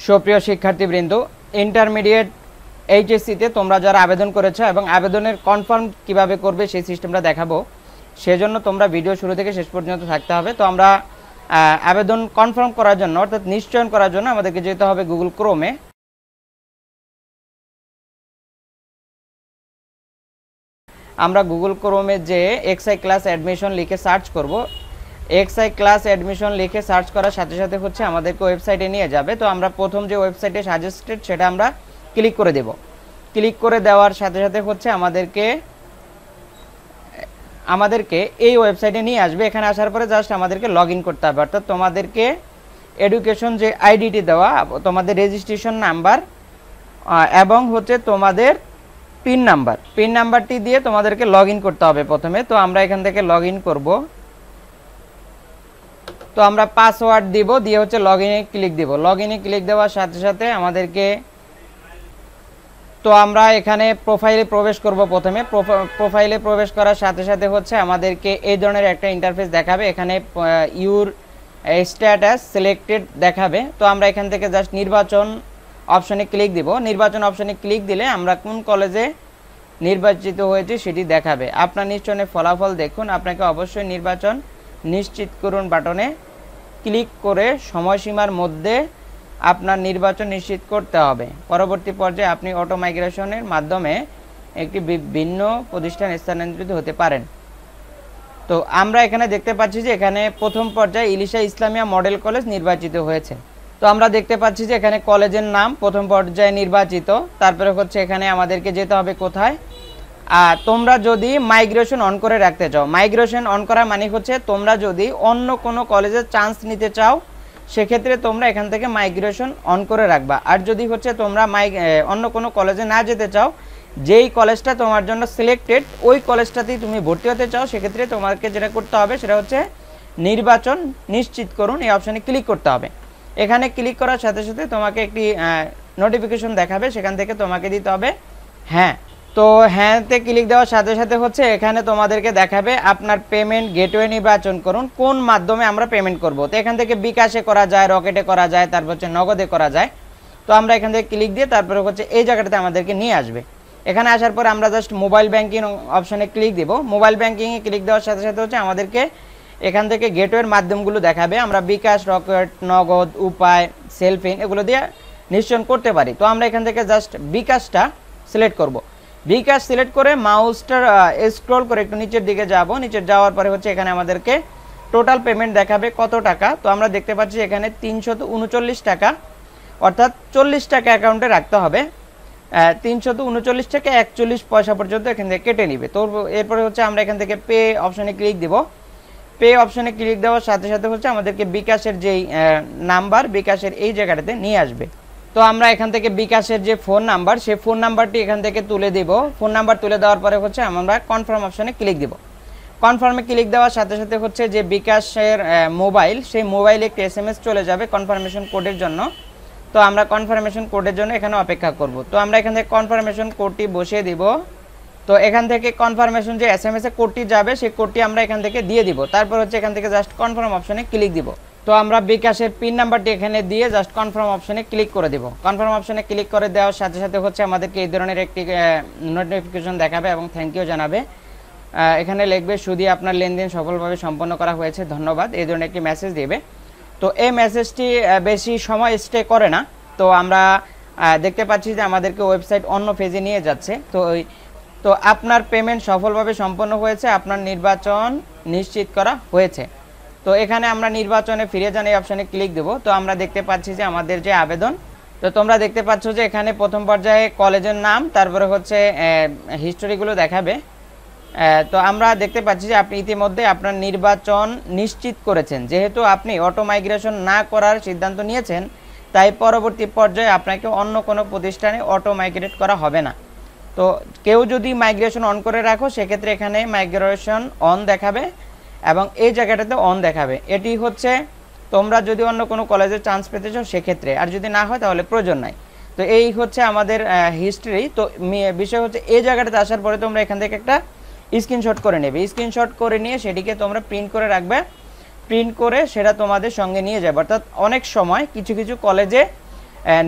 সুপ্রিয় শিক্ষার্থীবৃন্দ, ইন্টারমিডিয়েট এইচএসসিতে তোমরা যারা আবেদন করেছো এবং আবেদনের কনফার্ম কিভাবে করবে সেই সিস্টেমটা দেখাবো। সেজন্য তোমরা ভিডিও শুরু থেকে শেষ পর্যন্ত থাকতে হবে। তো আমরা আবেদন কনফার্ম করার জন্য অর্থাৎ নিশ্চয়ন করার জন্য আমাদেরকে যেতে হবে গুগল ক্রোমে। আমরা গুগল ক্রোমে যে এক্সআই ক্লাস অ্যাডমিশন লিখে সার্চ করব। এক্সআই ক্লাস অ্যাডমিশন লিখে সার্চ করার সাথে সাথে হচ্ছে আমাদেরকে ওয়েবসাইটে নিয়ে যাবে। তো আমরা প্রথম যে ওয়েবসাইটে সাজেস্টেড সেটা আমরা ক্লিক করে দেব। ক্লিক করে দেওয়ার সাথে সাথে হচ্ছে আমাদেরকে এই ওয়েবসাইটে নিয়ে আসবে। এখানে আসার পরে জাস্ট আমাদেরকে লগ ইন করতে হবে, অর্থাৎ তোমাদেরকে এডুকেশন যে আইডিটি দেওয়া, তোমাদের রেজিস্ট্রেশন নাম্বার এবং হচ্ছে তোমাদের পিন নাম্বারটি দিয়ে তোমাদেরকে লগ ইন করতে হবে প্রথমে। তো আমরা এখান থেকে লগ ইন করবো। তো আমরা পাসওয়ার্ড দিব, দিয়ে হচ্ছে লগ ইনে ক্লিক দিব। লগ ইনে ক্লিক দেওয়ার সাথে সাথে আমাদেরকে তো আমরা এখানে প্রোফাইলে প্রবেশ করব। প্রথমে প্রোফাইলে প্রবেশ করার সাথে সাথে হচ্ছে আমাদেরকে এই ধরনের একটা ইন্টারফেস দেখাবে। এখানে ইউর স্ট্যাটাস সিলেক্টেড দেখাবে। তো আমরা এখান থেকে জাস্ট নির্বাচন অপশনে ক্লিক দিব। নির্বাচন অপশনে ক্লিক দিলে আমরা কোন কলেজে নির্বাচিত হয়েছে সেটি দেখাবে। আপনার নিশ্চয়ই ফলাফল দেখুন। আপনাকে অবশ্যই নির্বাচন নিশ্চিত করুন বাটনে ক্লিক করে সময়সীমার মধ্যে আপনার নির্বাচন নিশ্চিত করতে হবে। পরবর্তী পর্যায়ে আপনি অটো মাইগ্রেশনের মাধ্যমে একটি ভিন্ন প্রতিষ্ঠান স্থানান্তরিত হতে পারেন। তো আমরা এখানে দেখতে পাচ্ছি যে এখানে প্রথম পর্যায়ে ইলিশা ইসলামিয়া মডেল কলেজ নির্বাচিত হয়েছে। তো আমরা দেখতে পাচ্ছি যে এখানে কলেজের নাম প্রথম পর্যায়ে নির্বাচিত। তারপরে হচ্ছে এখানে আমাদেরকে যেতে হবে কোথায়। তোমরা যদি মাইগ্রেশন অন করে রাখতে চাও, মাইগ্রেশন অন করা মানে হচ্ছে তোমরা যদি অন্য কোনো কলেজে চান্স নিতে চাও সেক্ষেত্রে তোমরা এখান থেকে মাইগ্রেশন অন করে রাখবা। আর যদি হচ্ছে তোমরা অন্য কোনো কলেজে না যেতে চাও, যেই কলেজটা তোমার জন্য সিলেক্টেড ওই কলেজটাতেই তুমি ভর্তি হতে চাও, সেক্ষেত্রে তোমাকে যেটা করতে হবে সেটা হচ্ছে নির্বাচন নিশ্চিত করুন এই অপশানে ক্লিক করতে হবে। এখানে ক্লিক করার সাথে সাথে তোমাকে একটি নোটিফিকেশন দেখাবে, সেখান থেকে তোমাকে দিতে হবে হ্যাঁ। তো হ্যাঁতে ক্লিক দেওয়ার সাথে সাথে হচ্ছে এখানে তোমাদেরকে দেখাবে আপনার পেমেন্ট গেটওয়ে নির্বাচন করুন, কোন মাধ্যমে আমরা পেমেন্ট করব। তো এখান থেকে বিকাশে করা যায়, রকেটে করা যায়, তারপর হচ্ছে নগদে করা যায়। তো আমরা এখান থেকে ক্লিক দিয়ে তারপরে হচ্ছে এই জায়গাটাতে আমাদেরকে নিয়ে আসবে। এখানে আসার পর আমরা জাস্ট মোবাইল ব্যাংকিং অপশানে ক্লিক দিব। মোবাইল ব্যাংকিংয়ে ক্লিক দেওয়ার সাথে সাথে হচ্ছে আমাদেরকে এখান থেকে গেটওয়ের মাধ্যমগুলো দেখাবে। আমরা বিকাশ, রকেট, নগদ, উপায়, সেলফিন এগুলো দিয়ে নিশ্চয়ন করতে পারি। তো আমরা এখান থেকে জাস্ট বিকাশটা সিলেক্ট করব। বিকাশ সিলেক্ট করে মাউসটা স্ক্রল করে একটু নিচের দিকে যাব। নিচে যাওয়ার পরে হচ্ছে এখানে আমাদেরকে টোটাল পেমেন্ট দেখাবে কত টাকা। তো আমরা দেখতে পাচ্ছি এখানে 339 টাকা, অর্থাৎ 40 টাকা অ্যাকাউন্টে রাখতে হবে। 339 টাকা 41 পয়সা পর্যন্ত এখান থেকে কেটে নিবে। তো এরপরে হচ্ছে আমরা এখান থেকে পে অপশানে ক্লিক দিব। পে অপশানে ক্লিক দেওয়ার সাথে সাথে হচ্ছে আমাদেরকে বিকাশের যেই নাম্বার, বিকাশের এই জায়গাটাতে নিয়ে আসবে। তো আমরা এখান থেকে বিকাশের যে ফোন নাম্বার, সেই ফোন নাম্বারটি এখান থেকে তুলে দেব। ফোন নাম্বার তুলে দেওয়ার পরে হচ্ছে আমরা কনফার্ম অপশানে ক্লিক দেব। কনফার্মে ক্লিক দেওয়ার সাথে সাথে হচ্ছে যে বিকাশের মোবাইল, সেই মোবাইলে একটি SMS চলে যাবে কনফার্মেশন কোডের জন্য। তো আমরা কনফার্মেশন কোডের জন্য এখানে অপেক্ষা করব। তো আমরা এখান থেকে কনফার্মেশন কোডটি বসিয়ে দিব। তো এখান থেকে কনফার্মেশন যে SMS এ কোডটি যাবে সেই কোডটি আমরা এখান থেকে দিয়ে দিব। তারপর হচ্ছে এখান থেকে জাস্ট কনফার্ম অপশানে ক্লিক দিব। তো আমরা বিকাশের পিন নাম্বারটি এখানে দিয়ে জাস্ট কনফার্ম অপশানে ক্লিক করে দেব। কনফার্ম অপশানে ক্লিক করে দেওয়ার সাথে সাথে হচ্ছে আমাদেরকে এই ধরনের একটি নোটিফিকেশন দেখাবে এবং থ্যাংক ইউ জানাবে। এখানে লিখবে শুধু আপনার লেনদেন সফলভাবে সম্পন্ন করা হয়েছে, ধন্যবাদ, এই ধরনের একটি মেসেজ দেবে। তো এই মেসেজটি বেশি সময় স্টে করে না। তো আমরা দেখতে পাচ্ছি যে আমাদেরকে ওয়েবসাইট অন্য পেজে নিয়ে যাচ্ছে। তো আপনার পেমেন্ট সফলভাবে সম্পন্ন হয়েছে, আপনার নির্বাচন নিশ্চিত করা হয়েছে। তো এখানে আমরা নির্বাচনে ফিরে যান এই অপশানে ক্লিক দেব। তো আমরা দেখতে পাচ্ছি যে আমাদের যে আবেদন, তো তোমরা দেখতে পাচ্ছ যে এখানে প্রথম পর্যায়ে কলেজের নাম, তারপরে হচ্ছে হিস্টোরিগুলো দেখাবে। তো আমরা দেখতে পাচ্ছি যে আপনি ইতিমধ্যে আপনার নির্বাচন নিশ্চিত করেছেন। যেহেতু আপনি অটো মাইগ্রেশন না করার সিদ্ধান্ত নিয়েছেন, তাই পরবর্তী পর্যায়ে আপনাকে অন্য কোনো প্রতিষ্ঠানে অটো মাইগ্রেট করা হবে না। তো কেউ যদি মাইগ্রেশন অন করে রাখো সেক্ষেত্রে এখানে মাইগ্রেশন অন দেখাবে এবং এই জায়গাটাতে অন দেখাবে। এটি হচ্ছে তোমরা যদি অন্য কোনো কলেজে চান্স পেতে চাও সেক্ষেত্রে, আর যদি না হয় তাহলে প্রয়োজন নাই। তো এই হচ্ছে আমাদের হিস্ট্রি। তো বিষয় হচ্ছে এই জায়গাটাতে আসার পরে তোমরা এখান থেকে একটা স্ক্রিনশট করে নেবে। স্ক্রিনশট করে নিয়ে সেটিকে তোমরা প্রিন্ট করে রাখবে। প্রিন্ট করে সেটা তোমাদের সঙ্গে নিয়ে যাবে। অর্থাৎ অনেক সময় কিছু কিছু কলেজে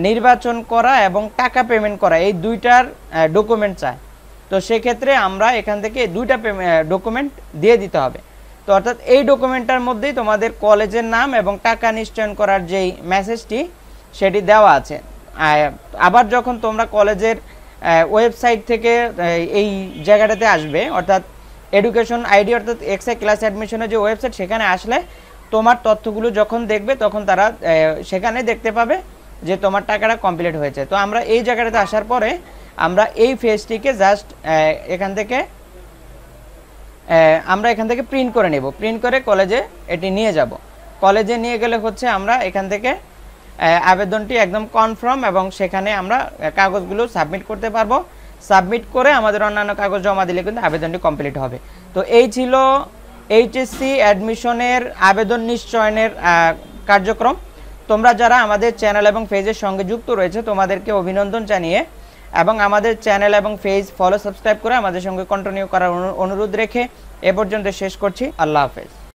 নির্বাচন করা এবং টাকা পেমেন্ট করা, এই দুইটার ডকুমেন্ট চায়। তো সেক্ষেত্রে আমরা এখান থেকে দুইটা ডকুমেন্ট দিয়ে দিতে হবে। তো অর্থাৎ এই ডকুমেন্টটার মধ্যেই তোমাদের কলেজের নাম এবং টাকা নিশ্চয়ন করার যেই মেসেজটি সেটি দেওয়া আছে। আবার যখন তোমরা কলেজের ওয়েবসাইট থেকে এই জায়গাটাতে আসবে, অর্থাৎ এডুকেশন আইডি অর্থাৎ এক্সআই ক্লাস অ্যাডমিশনের যে ওয়েবসাইট, সেখানে আসলে তোমার তথ্যগুলো যখন দেখবে তখন তারা সেখানে দেখতে পাবে যে তোমার টাকাটা কমপ্লিট হয়েছে। তো আমরা এই জায়গাটাতে আসার পরে আমরা এই ফেজটিকে জাস্ট এখান থেকে প্রিন্ট করে নেব। প্রিন্ট করে কলেজে এটি নিয়ে যাব। কলেজে নিয়ে গেলে হচ্ছে আমরা এখান থেকে আবেদনটি একদম কনফার্ম এবং সেখানে আমরা কাগজগুলো সাবমিট করতে পারবো। সাবমিট করে আমাদের অন্যান্য কাগজ জমা দিলে কিন্তু আবেদনটি কমপ্লিট হবে। তো এই ছিল এইচএসসি অ্যাডমিশনের আবেদন নিশ্চয়নের কার্যক্রম। তোমরা যারা আমাদের চ্যানেল এবং পেজের সঙ্গে যুক্ত রয়েছে তোমাদেরকে অভিনন্দন জানিয়ে এবং আমাদের চ্যানেল এবং পেজ ফলো সাবস্ক্রাইব করে আমাদের সঙ্গে কন্টিনিউ করার অনুরোধ রেখে এ পর্যন্ত শেষ করছি। আল্লাহ হাফেজ।